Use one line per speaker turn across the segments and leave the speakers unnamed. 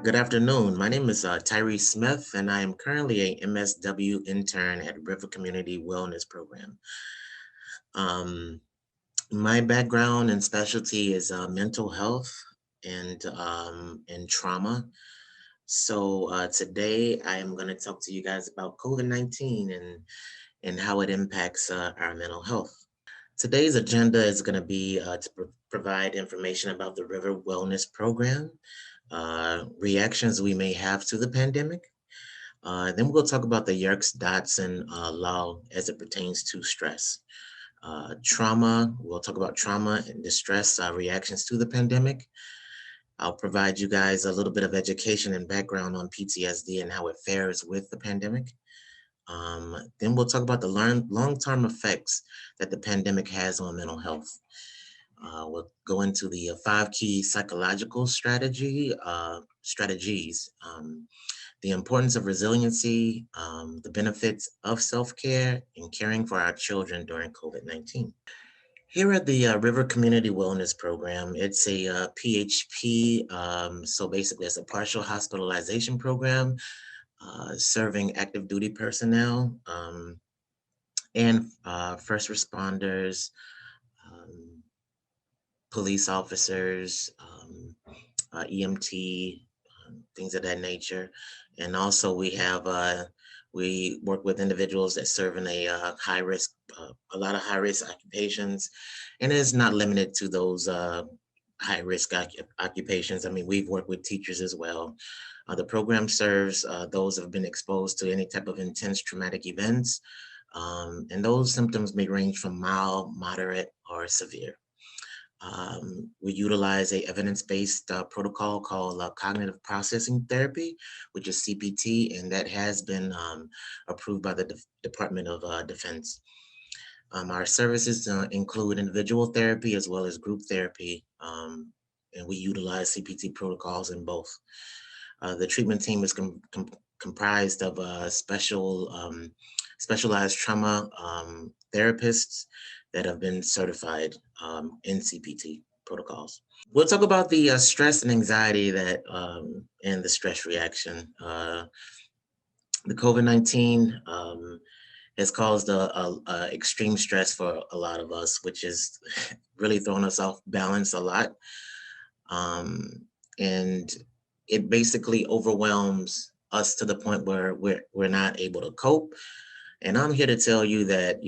Good afternoon. My name is Tyree Smith, and I am currently a MSW intern at River Community Wellness Program. Um, my background and specialty is mental health and trauma. So today I am going to talk to you guys about COVID-19 and how it impacts our mental health. Today's agenda is going to be to provide information about the River Wellness Program, reactions we may have to the pandemic. Then we'll talk about the Yerkes-Dodson law as it pertains to stress. Trauma, we'll talk about trauma and distress reactions to the pandemic. I'll provide you guys a little bit of education and background on PTSD and how it fares with the pandemic. Then we'll talk about the long-term effects that the pandemic has on mental health. We'll go into the five key psychological strategies, the importance of resiliency, the benefits of self-care, and caring for our children during COVID-19. Here at the River Community Wellness Program, it's a PHP, so basically it's a partial hospitalization program serving active duty personnel and first responders, um, police officers, EMT, things of that nature. And also we work with individuals that serve in a lot of high risk occupations, and it's not limited to those high risk occupations. I mean, we've worked with teachers as well. The program serves those who have been exposed to any type of intense traumatic events, and those symptoms may range from mild, moderate, or severe. We utilize a evidence-based protocol called cognitive processing therapy, which is CPT, and that has been approved by the Department of Defense. Our services include individual therapy as well as group therapy, and we utilize CPT protocols in both. The treatment team is comprised of specialized trauma therapists that have been certified in CPT protocols. We'll talk about the stress and anxiety that and the stress reaction. The COVID-19 has caused a extreme stress for a lot of us, which is really thrown us off balance a lot. And it basically overwhelms us to the point where we're not able to cope. And I'm here to tell you that,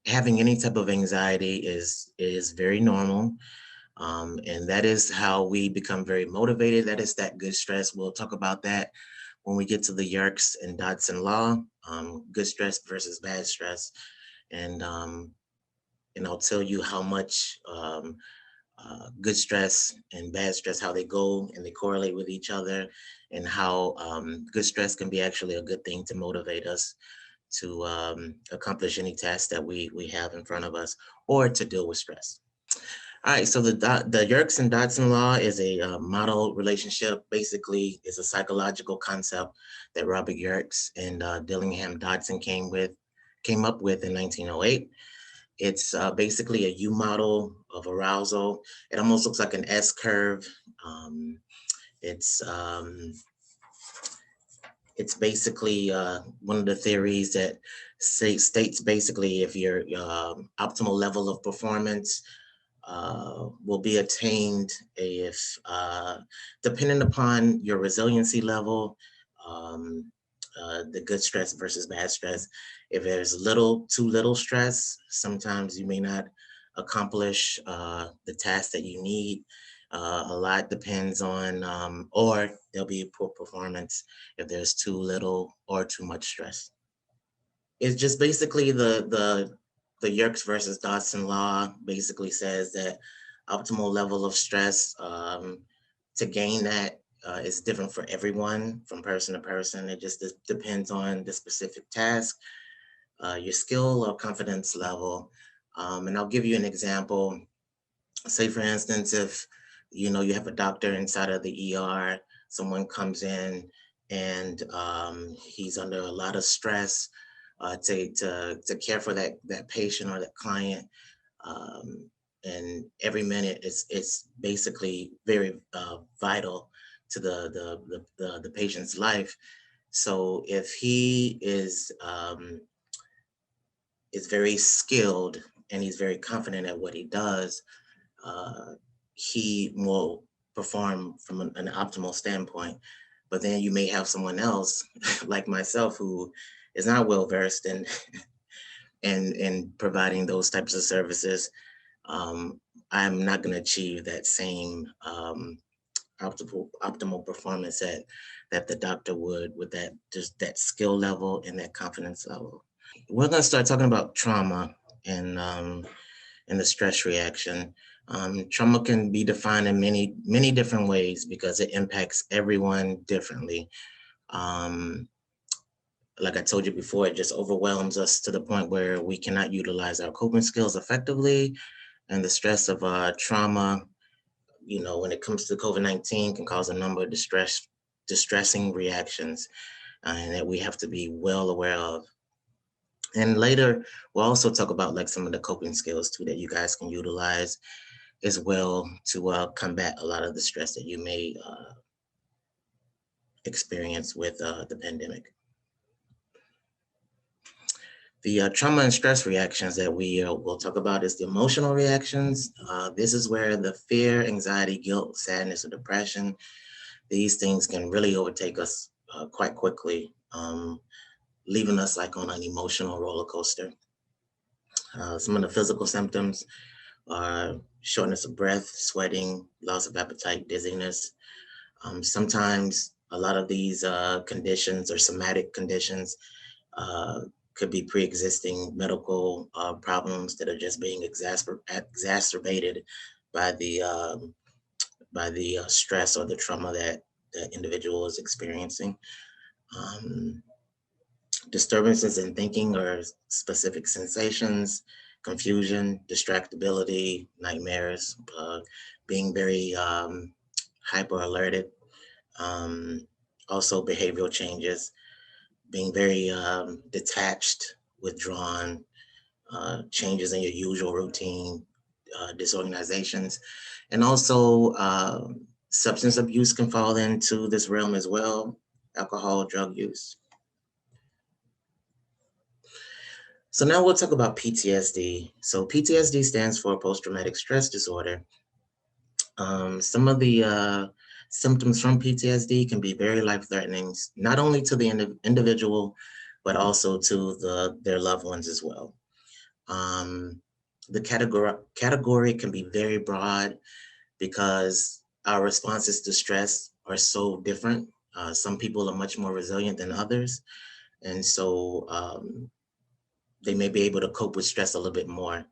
having any type of anxiety is very normal. And that is how we become very motivated. That is that good stress. We'll talk about that when we get to the Yerkes and Dodson law, good stress versus bad stress. And and I'll tell you how much good stress and bad stress, how they go and they correlate with each other, and how good stress can be actually a good thing to motivate us to accomplish any task that we have in front of us or to deal with stress. All right, so the Yerkes and Dodson law is a model relationship. Basically, it's a psychological concept that Robert Yerkes and Dillingham Dodson came up with in 1908. It's basically a U model of arousal. It almost looks like an S curve. Um, it's um, it's basically one of the theories that states basically if your optimal level of performance will be attained if, depending upon your resiliency level, um, the good stress versus bad stress. If there's too little stress, sometimes you may not accomplish the task that you need. A lot depends on, or there'll be poor performance if there's too little or too much stress. It's just basically the Yerkes versus Dodson law basically says that optimal level of stress to gain that is different for everyone, from person to person. It just depends on the specific task, your skill or confidence level. And I'll give you an example. Say, for instance, if you have a doctor inside of the ER, someone comes in and he's under a lot of stress to care for that patient or that client. Um, and every minute it's basically very vital to the patient's life. So if he is very skilled and he's very confident at what he does, uh, he will perform from an optimal standpoint. But then you may have someone else like myself who is not well versed in providing those types of services. um, I'm not going to achieve that same optimal performance that the doctor would with that just that skill level and that confidence level. We're going to start talking about trauma and the stress reaction. Trauma can be defined in many different ways because it impacts everyone differently. Um, like I told you before, it just overwhelms us to the point where we cannot utilize our coping skills effectively, and the stress of trauma, when it comes to COVID-19, can cause a number of distressing reactions, and that we have to be well aware of. And later, we'll also talk about like some of the coping skills too that you guys can utilize as well to combat a lot of the stress that you may experience with the pandemic. The trauma and stress reactions that we will talk about is the emotional reactions. This is where the fear, anxiety, guilt, sadness, or depression, these things can really overtake us quite quickly, leaving us like on an emotional roller coaster. Some of the physical symptoms are shortness of breath, sweating, loss of appetite, dizziness. Sometimes a lot of these conditions or somatic conditions uh, could be pre-existing medical problems that are just being exacerbated by the stress or the trauma that the individual is experiencing. Um, Disturbances in thinking or specific sensations, confusion, distractibility, nightmares, being very hyper alerted, um, also behavioral changes, being very detached, withdrawn, changes in your usual routine, disorganizations, and also substance abuse can fall into this realm as well, alcohol, drug use. So now we'll talk about PTSD. So PTSD stands for post-traumatic stress disorder. Some of the symptoms from PTSD can be very life-threatening, not only to the individual, but also to their loved ones as well. Um, the category can be very broad because our responses to stress are so different. Some people are much more resilient than others, and so they may be able to cope with stress a little bit more.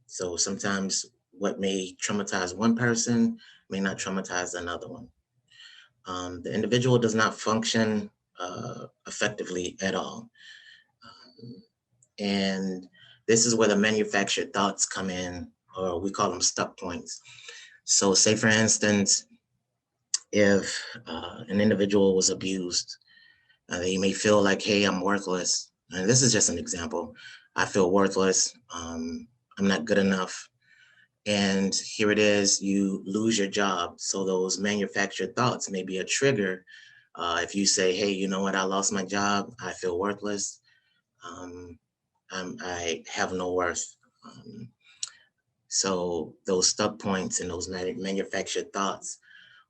So sometimes what may traumatize one person may not traumatize another one. The individual does not function effectively at all. And this is where the manufactured thoughts come in, or we call them stuck points. So say for instance, if an individual was abused, they may feel like, hey, I'm worthless. And this is just an example. I feel worthless. I'm not good enough. And here it is, you lose your job. So those manufactured thoughts may be a trigger. If you say, hey, you know what, I lost my job, I feel worthless, um, I have no worth. So those stuck points and those manufactured thoughts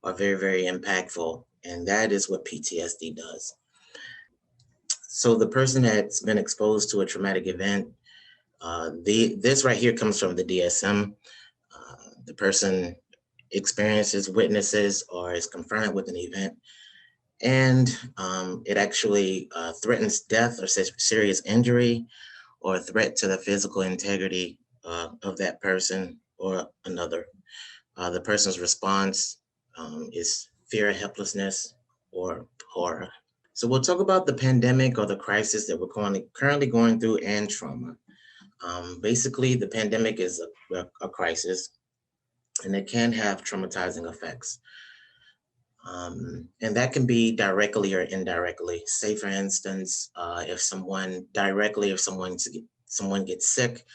are very, very impactful. And that is what PTSD does. So the person that's been exposed to a traumatic event, this right here comes from the DSM. The person experiences, witnesses, or is confronted with an event, and it actually threatens death or serious injury or a threat to the physical integrity of that person or another. The person's response is fear, helplessness, or horror. So we'll talk about the pandemic or the crisis that we're currently going through and trauma. Basically, the pandemic is a crisis, and it can have traumatizing effects. And that can be directly or indirectly. Say, for instance, if someone gets sick,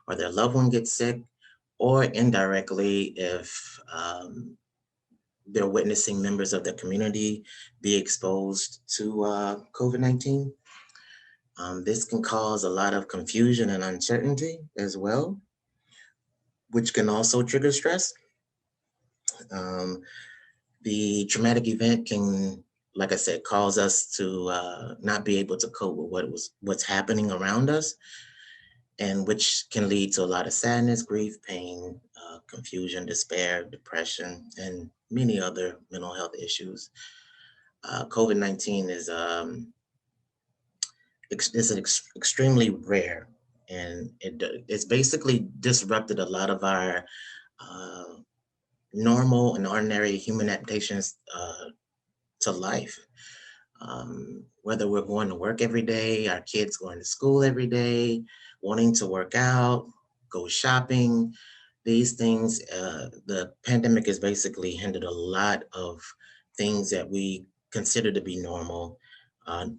or their loved one gets sick, or indirectly if they're witnessing members of the community be exposed to COVID-19. This can cause a lot of confusion and uncertainty as well, which can also trigger stress. Um, the traumatic event can, like I said, cause us to not be able to cope with what's happening around us, and which can lead to a lot of sadness, grief, pain, confusion, despair, depression, and many other mental health issues. COVID-19 is extremely rare, and it's basically disrupted a lot of our uh, normal and ordinary human adaptations to life. Whether we're going to work every day, our kids going to school every day, wanting to work out, go shopping, these things, the pandemic has basically hindered a lot of things that we consider to be normal,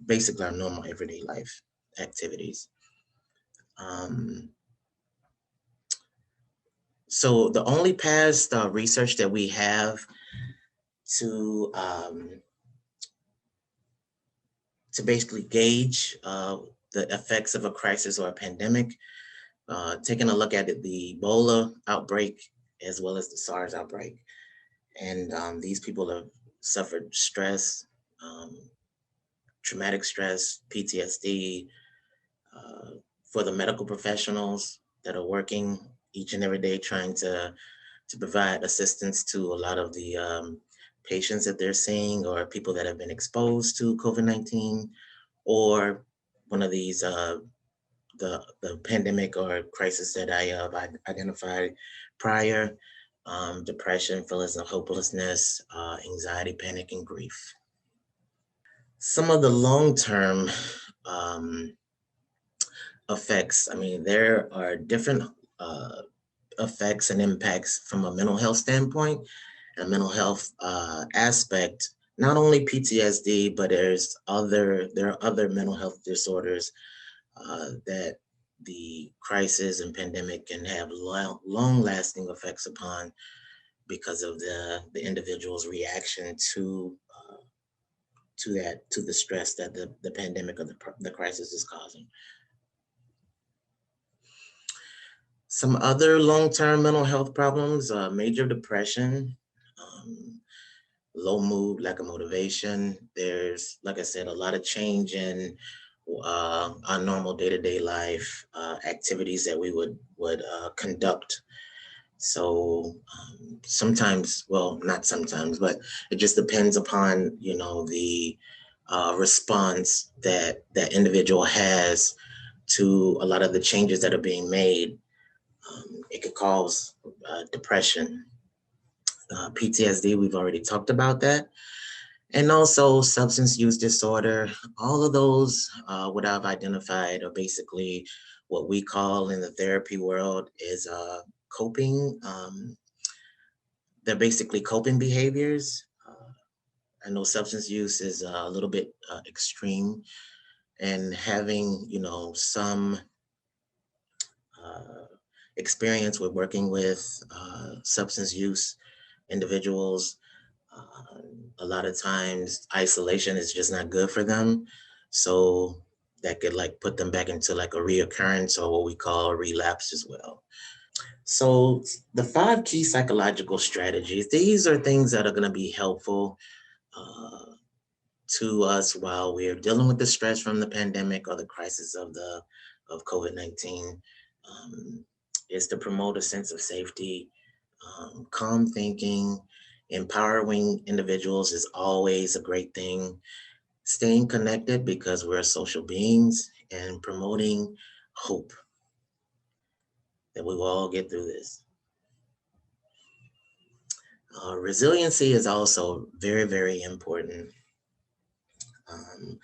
basically our normal everyday life activities. Um, so the only past research that we have to basically gauge the effects of a crisis or a pandemic, taking a look at it, the Ebola outbreak as well as the SARS outbreak. And these people have suffered stress, um, traumatic stress, PTSD. Uh, for the medical professionals that are working each and every day trying to provide assistance to a lot of the patients that they're seeing or people that have been exposed to COVID-19 or one of these the pandemic or crisis that I identified prior, depression, feelings of hopelessness, anxiety, panic, and grief. Some of the long-term um, effects, I mean, there are different uh, effects and impacts from a mental health standpoint, a mental health aspect, not only PTSD, but there are other mental health disorders that the crisis and pandemic can have long lasting effects upon because of the individual's reaction to the stress that the pandemic or the crisis is causing. Some other long-term mental health problems, major depression, um, low mood, lack of motivation. There's, like I said, a lot of change in our normal day-to-day life activities that we would conduct. So sometimes, well, not sometimes, but it just depends upon the response that that individual has to a lot of the changes that are being made. It could cause depression, PTSD. We've already talked about that. And also substance use disorder. All of those, what I've identified are basically what we call in the therapy world is coping. They're basically coping behaviors. I know substance use is a little bit extreme, and having some uh, experience with working with substance use individuals. Uh, a lot of times, isolation is just not good for them. So that could like put them back into like a reoccurrence or what we call a relapse as well. So the five key psychological strategies, these are things that are going to be helpful uh, to us while we're dealing with the stress from the pandemic or the crisis of COVID-19. Um, is to promote a sense of safety, calm thinking, empowering individuals is always a great thing. Staying connected because we're social beings, and promoting hope that we will all get through this. Resiliency is also very, very important. Um,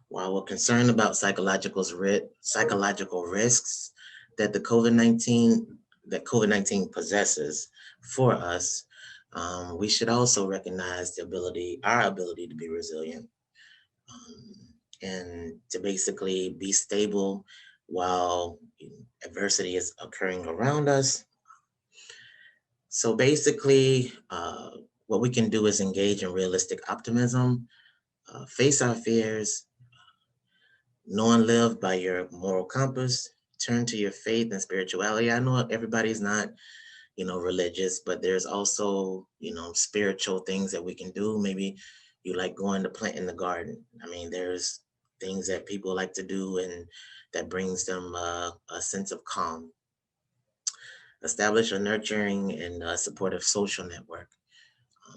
while we're concerned about psychological risks that the COVID-19 possesses for us, we should also recognize our ability to be resilient, and to basically be stable while adversity is occurring around us. So basically, what we can do is engage in realistic optimism, face our fears, know and live by your moral compass, turn to your faith and spirituality. I know everybody's not, religious, but there's also, spiritual things that we can do. Maybe you like going to plant in the garden. I mean, there's things that people like to do and that brings them a sense of calm. Establish a nurturing and supportive social network.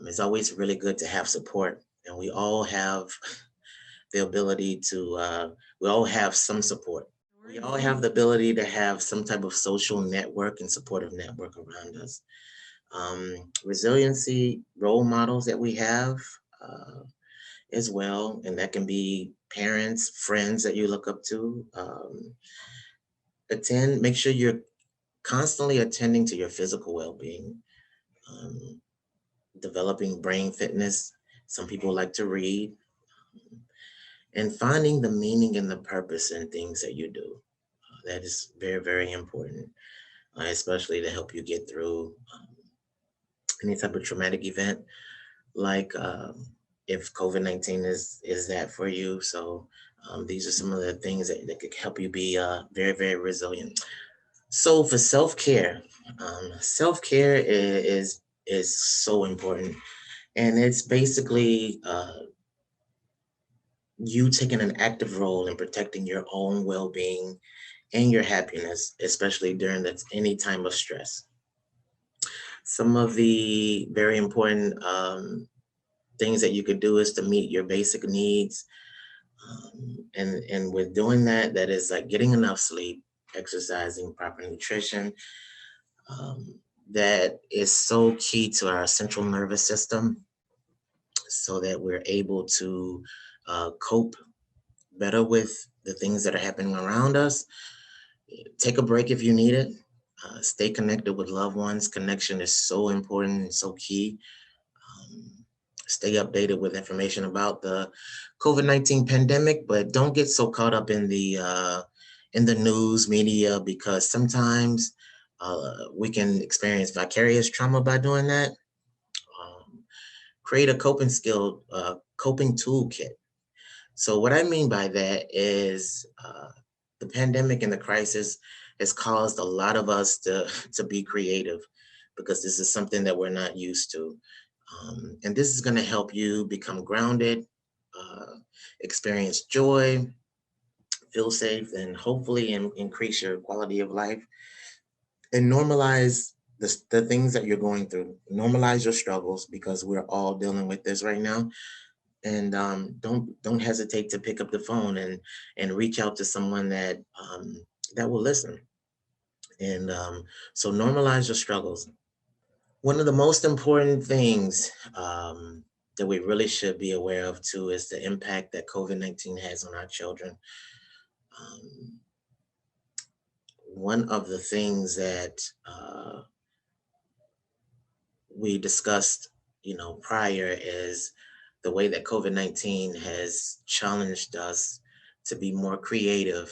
It's always really good to have support, and we all have the ability to, we all have some support. We all have the ability to have some type of social network and supportive network around us. Resiliency role models that we have uh, as well, and that can be parents, friends that you look up to. Make sure you're constantly attending to your physical well-being, um, developing brain fitness. Some people like to read, and finding the meaning and the purpose in things that you do. That is very, very important, especially to help you get through any type of traumatic event, like if COVID-19 is that for you. So these are some of the things that could help you be very, very resilient. So for self-care is so important, and it's basically you taking an active role in protecting your own well-being and your happiness, especially during any time of stress. Some of the very important things that you could do is to meet your basic needs. And with doing that, that is like getting enough sleep, exercising, proper nutrition. Um, that is so key to our central nervous system so that we're able to cope better with the things that are happening around us. Take a break if you need it. Stay connected with loved ones. Connection is so important and so key. um, Stay updated with information about the COVID-19 pandemic, but don't get so caught up in the news media, because sometimes we can experience vicarious trauma by doing that. Um, Create a coping toolkit. So what I mean by that is the pandemic and the crisis has caused a lot of us to to be creative, because this is something that we're not used to. And this is going to help you become grounded, uh, experience joy, feel safe, and hopefully increase your quality of life and normalize the things that you're going through. Normalize your struggles, because we're all dealing with this right now. And don't hesitate to pick up the phone and reach out to someone that will listen. And so normalize your struggles. One of the most important things that we really should be aware of too is the impact that COVID-19 has on our children. Um, One of the things that we discussed, prior, is the way that COVID-19 has challenged us to be more creative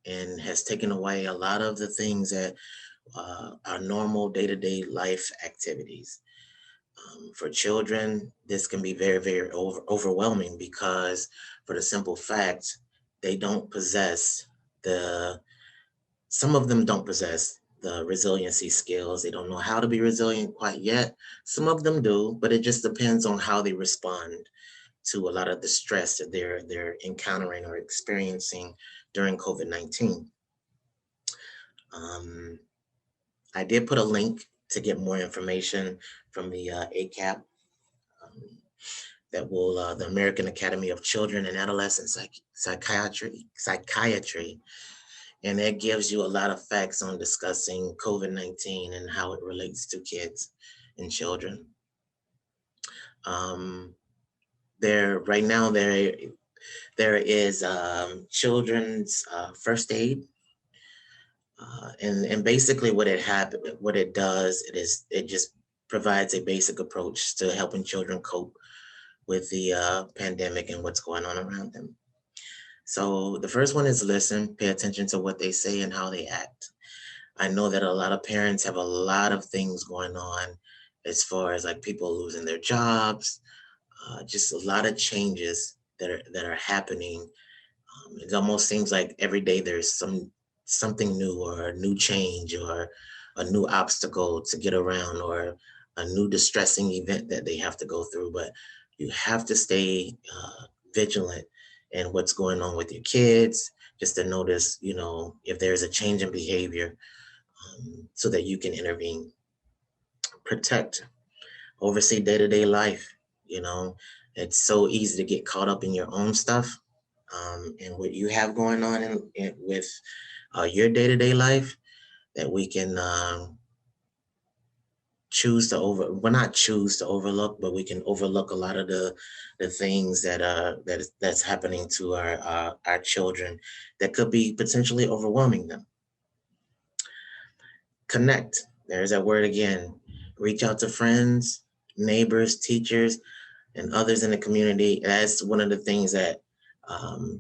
and has taken away a lot of the things that our normal day-to-day life activities. For children, this can be very, very overwhelming, because for the simple fact, they don't possess the some of them don't possess the resiliency skills. They don't know how to be resilient quite yet. Some of them do, but it just depends on how they respond to a lot of the stress that they're encountering or experiencing during COVID-19. Um, I did put a link to get more information from the ACAP, um, the American Academy of Children and Adolescent Psychiatry, and that gives you a lot of facts on discussing COVID-19 and how it relates to kids and children. Um, right now there is children's first aid, and basically what it does, it just provides a basic approach to helping children cope with the pandemic and what's going on around them. So the first one is listen, pay attention to what they say and how they act. I know that a lot of parents have a lot of things going on, as far as like people losing their jobs, just a lot of changes that are happening. It almost seems like every day there's something new or a new change or a new obstacle to get around or a new distressing event that they have to go through. But you have to stay vigilant in what's going on with your kids, just to notice, if there's a change in behavior, so that you can intervene, protect, oversee day-to-day life. You know, it's so easy to get caught up in your own stuff, and what you have going on with your day-to-day life, that we can well, not choose to overlook, but we can overlook a lot of the things that's happening to our children that could be potentially overwhelming them. Connect. There's that word again. Reach out to friends, neighbors, teachers, and others in the community. That's one of the things that,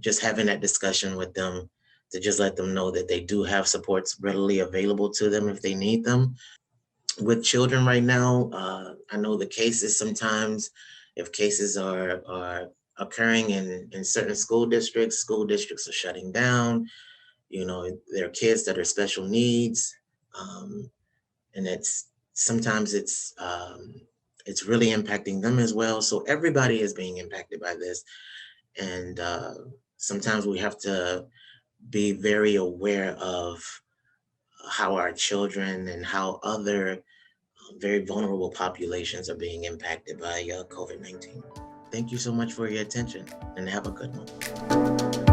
just having that discussion with them, to just let them know that they do have supports readily available to them if they need them. With children right now, I know the cases sometimes, if cases are occurring in certain school districts are shutting down. There are kids that are special needs, um, and sometimes it's really impacting them as well. So everybody is being impacted by this, and sometimes we have to be very aware of how our children and how other very vulnerable populations are being impacted by COVID-19. Thank you so much for your attention, and have a good one.